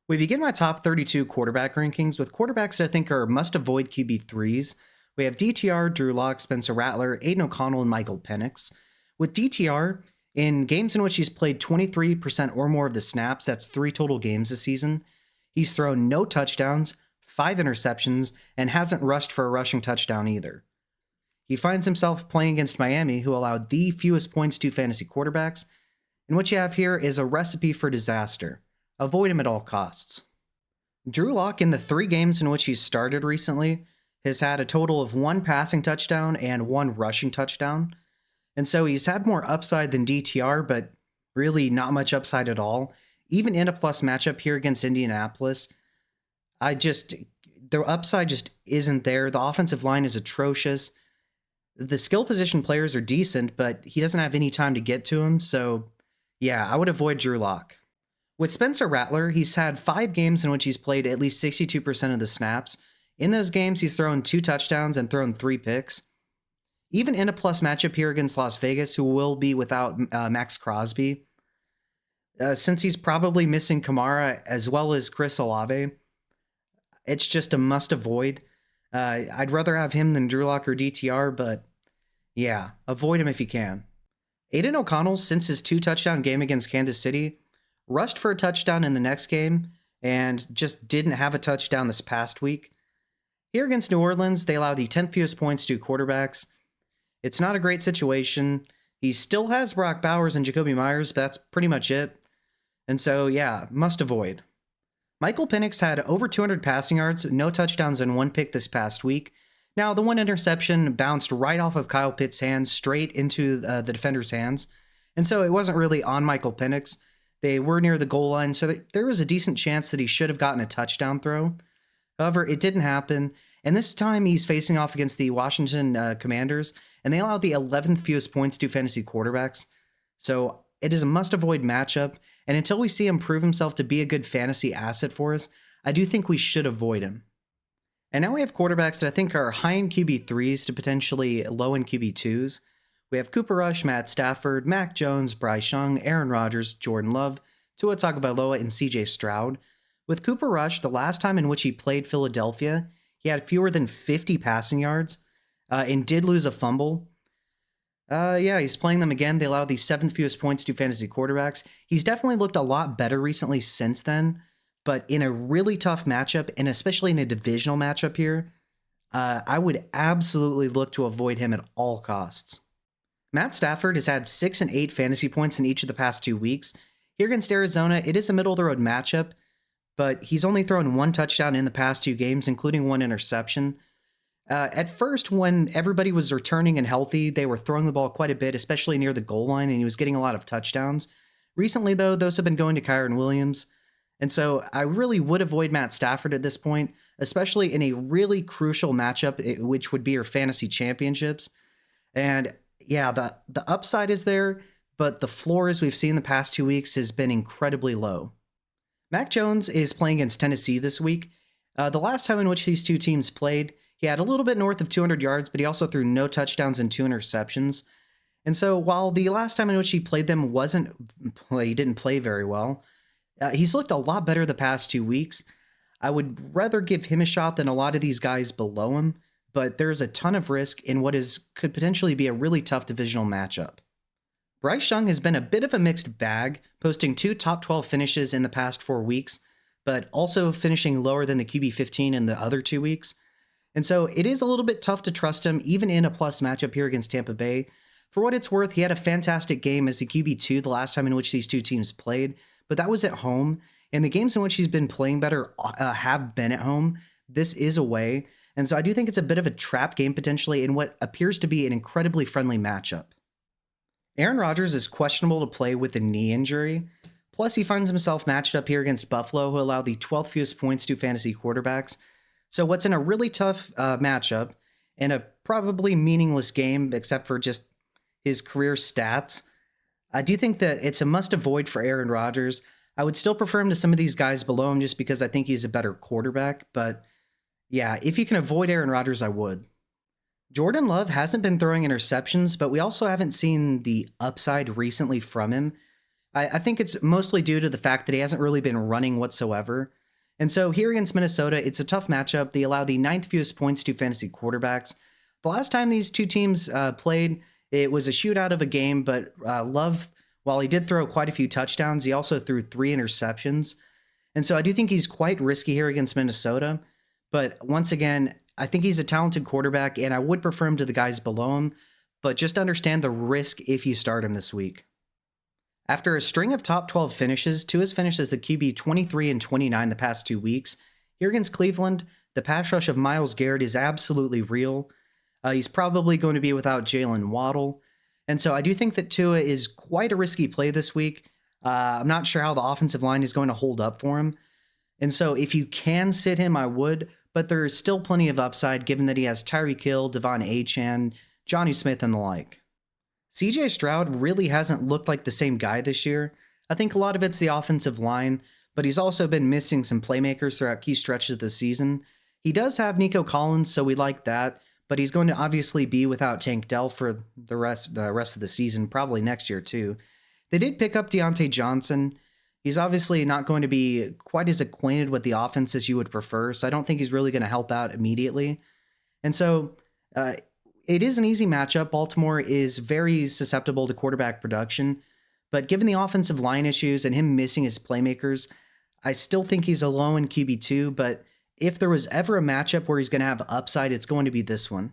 We begin my top 32 quarterback rankings with quarterbacks that I think are must-avoid QB3s. We have DTR, Drew Lock, Spencer Rattler, Aiden O'Connell, and Michael Penix. With DTR, in games in which he's played 23% or more of the snaps, that's 3 total games this season, he's thrown no touchdowns, 5 interceptions, and hasn't rushed for a rushing touchdown either. He finds himself playing against Miami, who allowed the fewest points to fantasy quarterbacks, and what you have here is a recipe for disaster. Avoid him at all costs. Drew Lock, in the 3 games in which he's started recently, has had a total of 1 passing touchdown and 1 rushing touchdown. And so he's had more upside than DTR, but really not much upside at all. Even in a plus matchup here against Indianapolis, the upside just isn't there. The offensive line is atrocious. The skill position players are decent, but he doesn't have any time to get to them. So yeah, I would avoid Drew Lock. With Spencer Rattler, he's had 5 games in which he's played at least 62% of the snaps. In those games, he's thrown 2 touchdowns and thrown 3 picks. Even in a plus matchup here against Las Vegas, who will be without Max Crosby, since he's probably missing Kamara as well as Chris Olave, it's just a must avoid. I'd rather have him than Drew Lock or DTR, but yeah, avoid him if you can. Aiden O'Connell, since his 2 touchdown game against Kansas City, rushed for a touchdown in the next game and just didn't have a touchdown this past week. Here against New Orleans, they allow the 10th fewest points to quarterbacks. It's not a great situation. He still has Brock Bowers and Jacoby Myers, but that's pretty much it. And so, yeah, must avoid. Michael Penix had over 200 passing yards, no touchdowns, and 1 pick this past week. Now, the 1 interception bounced right off of Kyle Pitts' hands, straight into the defender's hands. And so it wasn't really on Michael Penix. They were near the goal line, so there was a decent chance that he should have gotten a touchdown throw. However, it didn't happen, and this time he's facing off against the Washington Commanders, and they allowed the 11th fewest points to fantasy quarterbacks. So it is a must-avoid matchup, and until we see him prove himself to be a good fantasy asset for us, I do think we should avoid him. And now we have quarterbacks that I think are high in QB3s to potentially low in QB2s. We have Cooper Rush, Matt Stafford, Mac Jones, Bryce Young, Aaron Rodgers, Jordan Love, Tua Tagovailoa, and CJ Stroud. With Cooper Rush, the last time in which he played Philadelphia, he had fewer than 50 passing yards and did lose a fumble. He's playing them again. They allow the 7th fewest points to fantasy quarterbacks. He's definitely looked a lot better recently since then, but in a really tough matchup, and especially in a divisional matchup here, I would absolutely look to avoid him at all costs. Matt Stafford has had 6 and 8 fantasy points in each of the past 2 weeks. Here against Arizona, it is a middle-of-the-road matchup, but he's only thrown 1 touchdown in the past 2 games, including 1 interception. At first, when everybody was returning and healthy, they were throwing the ball quite a bit, especially near the goal line, and he was getting a lot of touchdowns. Recently, though, those have been going to Kyren Williams, and so I really would avoid Matt Stafford at this point, especially in a really crucial matchup, which would be your fantasy championships. And yeah, the upside is there, but the floor, as we've seen the past 2 weeks, has been incredibly low. Mac Jones is playing against Tennessee this week. The last time in which these 2 teams played, he had a little bit north of 200 yards, but he also threw no touchdowns and 2 interceptions. And so while the last time in which he played them he didn't play very well, he's looked a lot better the past 2 weeks. I would rather give him a shot than a lot of these guys below him, but there's a ton of risk in what could potentially be a really tough divisional matchup. Bryce Young has been a bit of a mixed bag, posting 2 top 12 finishes in the past 4 weeks, but also finishing lower than the QB 15 in the other 2 weeks. And so it is a little bit tough to trust him, even in a plus matchup here against Tampa Bay. For what it's worth, he had a fantastic game as the QB2 the last time in which these 2 teams played, but that was at home. And the games in which he's been playing better have been at home. This is away. And so I do think it's a bit of a trap game potentially in what appears to be an incredibly friendly matchup. Aaron Rodgers is questionable to play with a knee injury. Plus, he finds himself matched up here against Buffalo, who allow the 12th fewest points to fantasy quarterbacks. So what's in a really tough matchup and a probably meaningless game, except for just his career stats, I do think that it's a must avoid for Aaron Rodgers. I would still prefer him to some of these guys below him just because I think he's a better quarterback. But yeah, if you can avoid Aaron Rodgers, I would. Jordan Love hasn't been throwing interceptions, but we also haven't seen the upside recently from him. I think it's mostly due to the fact that he hasn't really been running whatsoever. And so here against Minnesota, it's a tough matchup. They allow the ninth fewest points to fantasy quarterbacks. The last time these two teams played, it was a shootout of a game, but Love, while he did throw quite a few touchdowns, he also threw 3 interceptions. And so I do think he's quite risky here against Minnesota. But once again, I think he's a talented quarterback, and I would prefer him to the guys below him. But just understand the risk if you start him this week. After a string of top 12 finishes, Tua's finished as the QB 23 and 29 the past 2 weeks. Here against Cleveland, the pass rush of Myles Garrett is absolutely real. He's probably going to be without Jalen Waddle. And so I do think that Tua is quite a risky play this week. I'm not sure how the offensive line is going to hold up for him. And so if you can sit him, I would, but there is still plenty of upside given that he has Tyreek Hill, Devon Achane, Johnny Smith, and the like. CJ Stroud really hasn't looked like the same guy this year. I think a lot of it's the offensive line, but he's also been missing some playmakers throughout key stretches of the season. He does have Nico Collins, so we like that, but he's going to obviously be without Tank Dell for the rest of the season, probably next year too. They did pick up Deontay Johnson. He's obviously not going to be quite as acquainted with the offense as you would prefer, so I don't think he's really going to help out immediately. And so it is an easy matchup. Baltimore is very susceptible to quarterback production, but given the offensive line issues and him missing his playmakers, I still think he's a low in QB2, but if there was ever a matchup where he's going to have upside, it's going to be this one.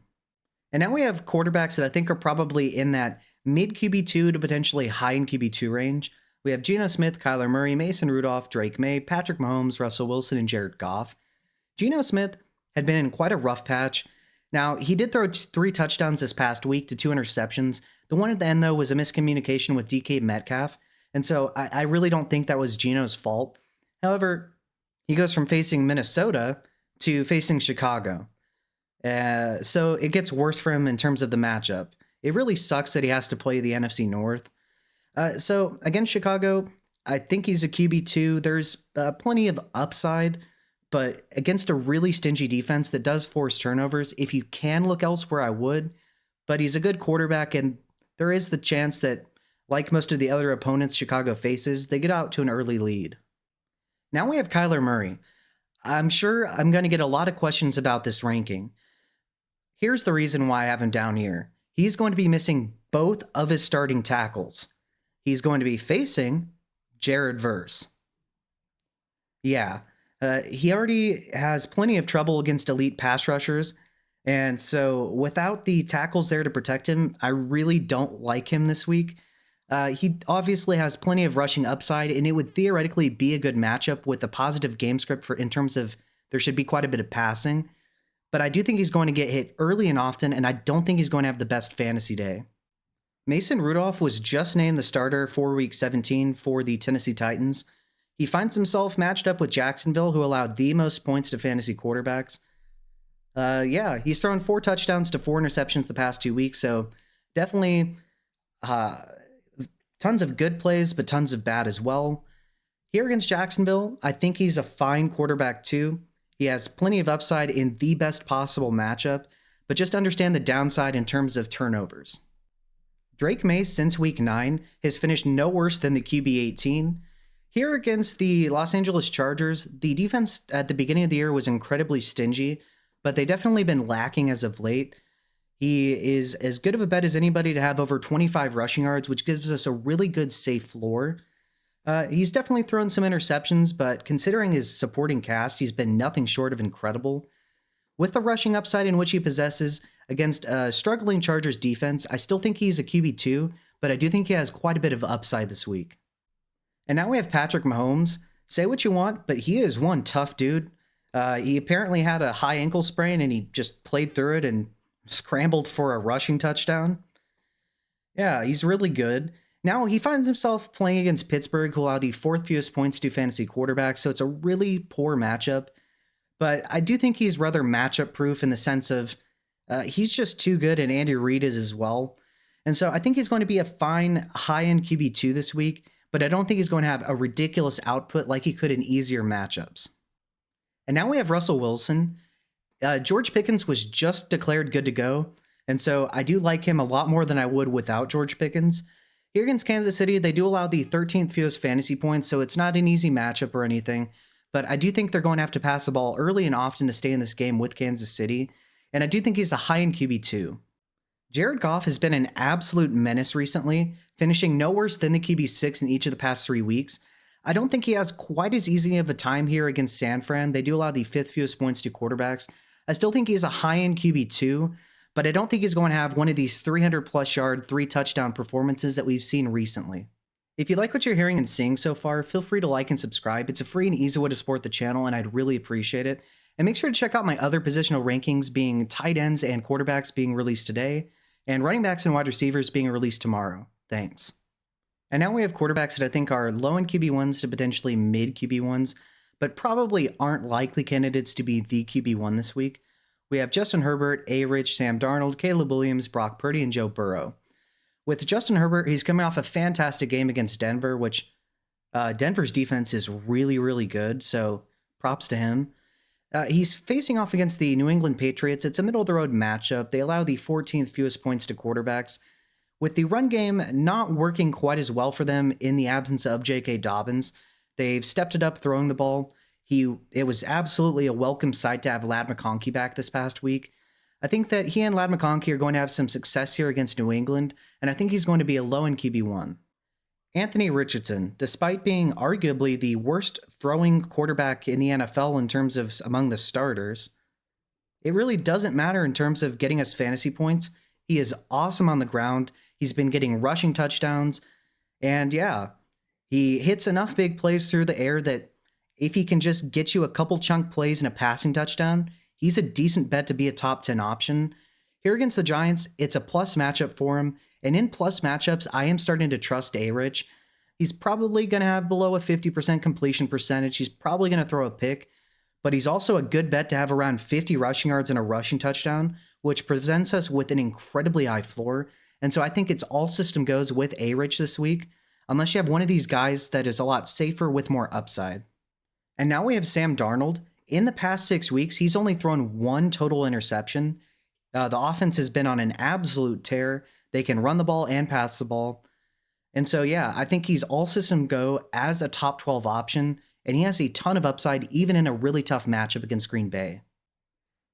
And now we have quarterbacks that I think are probably in that mid QB2 to potentially high in QB2 range. We have Geno Smith, Kyler Murray, Mason Rudolph, Drake May, Patrick Mahomes, Russell Wilson, and Jared Goff. Geno Smith had been in quite a rough patch. Now, he did throw 3 touchdowns this past week to 2 interceptions. The one at the end, though, was a miscommunication with DK Metcalf. And so I really don't think that was Geno's fault. However, he goes from facing Minnesota to facing Chicago. So it gets worse for him in terms of the matchup. It really sucks that he has to play the NFC North. So against Chicago, I think he's a QB2. There's plenty of upside, but against a really stingy defense that does force turnovers, if you can look elsewhere, I would. But he's a good quarterback, and there is the chance that, like most of the other opponents Chicago faces, they get out to an early lead. Now we have Kyler Murray. I'm sure I'm going to get a lot of questions about this ranking. Here's the reason why I have him down here. He's going to be missing both of his starting tackles. He's going to be facing Jared Verse. Yeah, he already has plenty of trouble against elite pass rushers. And so without the tackles there to protect him, I really don't like him this week. He obviously has plenty of rushing upside, and it would theoretically be a good matchup with a positive game script in terms of there should be quite a bit of passing. But I do think he's going to get hit early and often, and I don't think he's going to have the best fantasy day. Mason Rudolph was just named the starter for Week 17 for the Tennessee Titans. He finds himself matched up with Jacksonville, who allowed the most points to fantasy quarterbacks. He's thrown 4 touchdowns to 4 interceptions the past 2 weeks, so definitely tons of good plays, but tons of bad as well. Here against Jacksonville, I think he's a fine quarterback too. He has plenty of upside in the best possible matchup, but just understand the downside in terms of turnovers. Drake May, since Week 9, has finished no worse than the QB 18. Here against the Los Angeles Chargers, the defense at the beginning of the year was incredibly stingy, but they've definitely been lacking as of late. He is as good of a bet as anybody to have over 25 rushing yards, which gives us a really good safe floor. He's definitely thrown some interceptions, but considering his supporting cast, he's been nothing short of incredible. With the rushing upside in which he possesses against a struggling Chargers defense, I still think he's a QB2, but I do think he has quite a bit of upside this week. And now we have Patrick Mahomes. Say what you want, but he is one tough dude. He apparently had a high ankle sprain, and he just played through it and scrambled for a rushing touchdown. Yeah, he's really good. Now he finds himself playing against Pittsburgh, who allow the 4th fewest points to fantasy quarterbacks, so it's a really poor matchup. But I do think he's rather matchup proof in the sense of he's just too good, and Andy Reid is as well. And so I think he's going to be a fine high-end QB2 this week, but I don't think he's going to have a ridiculous output like he could in easier matchups. And now we have Russell Wilson. George Pickens was just declared good to go, and so I do like him a lot more than I would without George Pickens. Here against Kansas City, they do allow the 13th fewest fantasy points, so it's not an easy matchup or anything. But I do think they're going to have to pass the ball early and often to stay in this game with Kansas City. And I do think he's a high-end QB2. Jared Goff has been an absolute menace recently, finishing no worse than the QB6 in each of the past 3 weeks. I don't think he has quite as easy of a time here against San Fran. They do allow the 5th fewest points to quarterbacks. I still think he's a high-end QB2, but I don't think he's going to have one of these 300-plus yard, 3-touchdown performances that we've seen recently. If you like what you're hearing and seeing so far, feel free to like and subscribe. It's a free and easy way to support the channel, and I'd really appreciate it. And make sure to check out my other positional rankings, being tight ends and quarterbacks being released today, and running backs and wide receivers being released tomorrow. Thanks. And now we have quarterbacks that I think are low-end QB1s to potentially mid QB1s, but probably aren't likely candidates to be the QB1 this week. We have Justin Herbert, A-Rich, Sam Darnold, Caleb Williams, Brock Purdy, and Joe Burrow. With Justin Herbert, he's coming off a fantastic game against Denver, which Denver's defense is really, really good, so props to him. He's facing off against the New England Patriots. It's a middle-of-the-road matchup. They allow the 14th fewest points to quarterbacks. With the run game not working quite as well for them in the absence of J.K. Dobbins, they've stepped it up throwing the ball. It was absolutely a welcome sight to have Ladd McConkey back this past week. I think that he and Ladd McConkey are going to have some success here against New England, and I think he's going to be a low-end QB1. Anthony Richardson, despite being arguably the worst throwing quarterback in the NFL in terms of among the starters, it really doesn't matter in terms of getting us fantasy points. He is awesome on the ground. He's been getting rushing touchdowns, and yeah, he hits enough big plays through the air that if he can just get you a couple chunk plays and a passing touchdown, he's a decent bet to be a top 10 option. Here against the Giants, it's a plus matchup for him, and in plus matchups, I am starting to trust A-Rich. He's probably going to have below a 50% completion percentage. He's probably going to throw a pick, but he's also a good bet to have around 50 rushing yards and a rushing touchdown, which presents us with an incredibly high floor. And so I think it's all system goes with A-Rich this week, unless you have one of these guys that is a lot safer with more upside. And now we have Sam Darnold. In the past 6 weeks, he's only thrown 1 total interception. The offense has been on an absolute tear. They can run the ball and pass the ball. And so, yeah, I think he's all system go as a top 12 option, and he has a ton of upside even in a really tough matchup against Green Bay.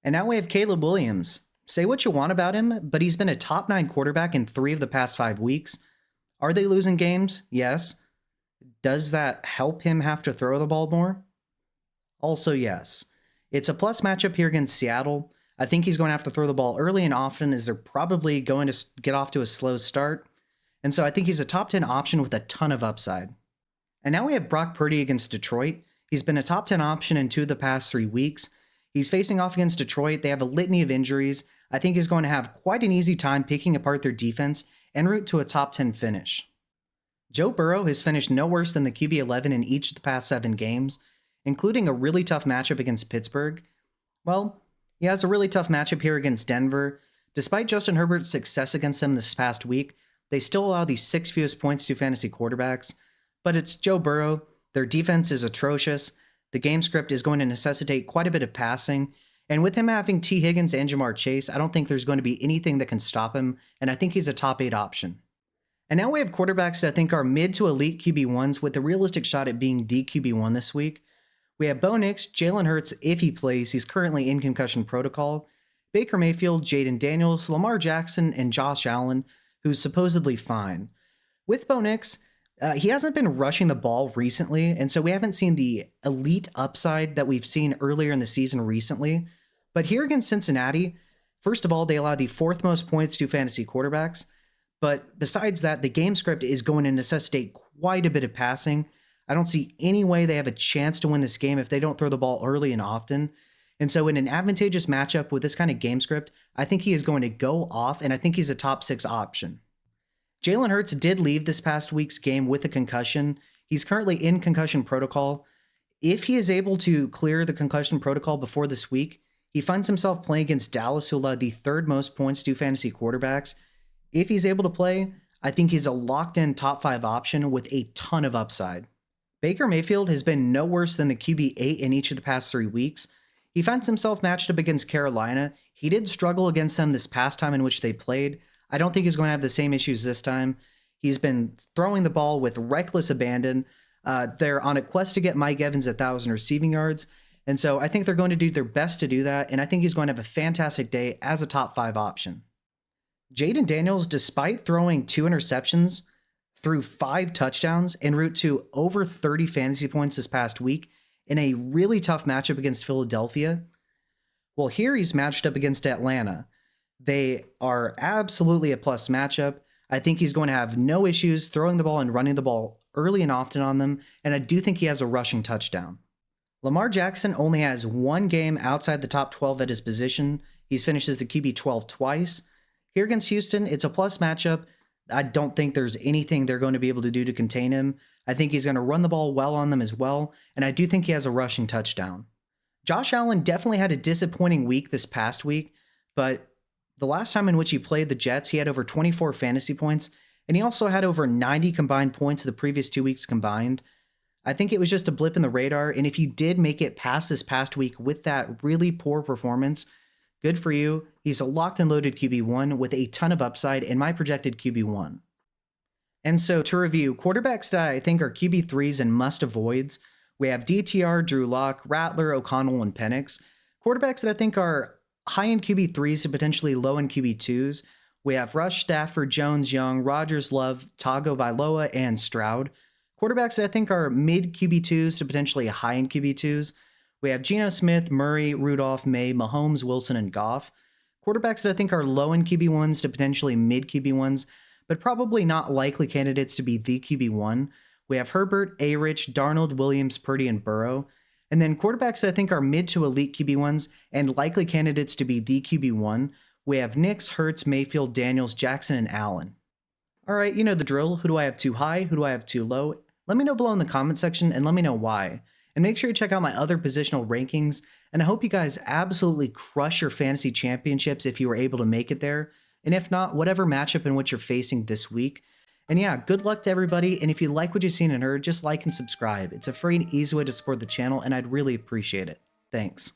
And now we have Caleb Williams. Say what you want about him, but he's been a top 9 quarterback in 3 of the past 5 weeks. Are they losing games? Yes. Does that help him have to throw the ball more? Also, yes. It's a plus matchup here against Seattle. I think he's going to have to throw the ball early and often as they're probably going to get off to a slow start. And so I think he's a top 10 option with a ton of upside. And now we have Brock Purdy against Detroit. He's been a top 10 option in 2 of the past 3 weeks. He's facing off against Detroit. They have a litany of injuries. I think he's going to have quite an easy time picking apart their defense en route to a top 10 finish. Joe Burrow has finished no worse than the QB11 in each of the past 7 games, including a really tough matchup against Pittsburgh. Well, he has a really tough matchup here against Denver. Despite Justin Herbert's success against them this past week, they still allow the 6th fewest points to fantasy quarterbacks. But it's Joe Burrow. Their defense is atrocious. The game script is going to necessitate quite a bit of passing. And with him having T. Higgins and Jamar Chase, I don't think there's going to be anything that can stop him. And I think he's a top 8 option. And now we have quarterbacks that I think are mid to elite QB1s with a realistic shot at being the QB1 this week. We have Bo Nix, Jalen Hurts, if he plays. He's currently in concussion protocol. Baker Mayfield, Jaden Daniels, Lamar Jackson, and Josh Allen, who's supposedly fine. With Bo Nix, he hasn't been rushing the ball recently, and so we haven't seen the elite upside that we've seen earlier in the season recently. But here against Cincinnati, first of all, they allow the 4th most points to fantasy quarterbacks. But besides that, the game script is going to necessitate quite a bit of passing. I don't see any way they have a chance to win this game if they don't throw the ball early and often. And so in an advantageous matchup with this kind of game script, I think he is going to go off, and I think he's a top 6 option. Jalen Hurts did leave this past week's game with a concussion. He's currently in concussion protocol. If he is able to clear the concussion protocol before this week, he finds himself playing against Dallas, who allowed the 3rd most points to fantasy quarterbacks. If he's able to play, I think he's a locked-in top 5 option with a ton of upside. Baker Mayfield has been no worse than the QB8 in each of the past 3 weeks. He finds himself matched up against Carolina. He did struggle against them this past time in which they played. I don't think he's going to have the same issues this time. He's been throwing the ball with reckless abandon. They're on a quest to get Mike Evans 1,000 receiving yards. And so I think they're going to do their best to do that. And I think he's going to have a fantastic day as a top 5 option. Jaden Daniels, despite throwing 2 interceptions, threw 5 touchdowns en route to over 30 fantasy points this past week in a really tough matchup against Philadelphia. Well, here he's matched up against Atlanta. They are absolutely a plus matchup. I think he's going to have no issues throwing the ball and running the ball early and often on them, and I do think he has a rushing touchdown. Lamar Jackson only has 1 game outside the top 12 at his position. He's finished as the QB 12 twice. Here against Houston, it's a plus matchup. I don't think there's anything they're going to be able to do to contain him. I think he's going to run the ball well on them as well, and I do think he has a rushing touchdown. Josh Allen definitely had a disappointing week this past week, but the last time in which he played the Jets, he had over 24 fantasy points, and he also had over 90 combined points the previous 2 weeks combined. I think it was just a blip in the radar, and if you did make it past this past week with that really poor performance, good for you. He's a locked and loaded QB1 with a ton of upside and my projected QB1. And so to review, quarterbacks that I think are QB3s and must avoids, we have DTR, Drew Lock, Rattler, O'Connell, and Penix. Quarterbacks that I think are high-end QB3s to potentially low-end QB2s, we have Rush, Stafford, Jones, Young, Rodgers, Love, Tago Vailoa, and Stroud. Quarterbacks that I think are mid QB2s to potentially high-end QB2s, we have Geno Smith, Murray, Rudolph, May, Mahomes, Wilson, and Goff. Quarterbacks that I think are low-end QB1s to potentially mid QB1s, but probably not likely candidates to be the QB1. We have Herbert, A-Rich, Darnold, Williams, Purdy, and Burrow. And then quarterbacks that I think are mid to elite QB1s and likely candidates to be the QB1. We have Nix, Hurts, Mayfield, Daniels, Jackson, and Allen. All right, you know the drill. Who do I have too high? Who do I have too low? Let me know below in the comment section and let me know why. And make sure you check out my other positional rankings. And I hope you guys absolutely crush your fantasy championships if you were able to make it there. And if not, whatever matchup in which you're facing this week. And yeah, good luck to everybody. And if you like what you've seen and heard, just like and subscribe. It's a free and easy way to support the channel, and I'd really appreciate it. Thanks.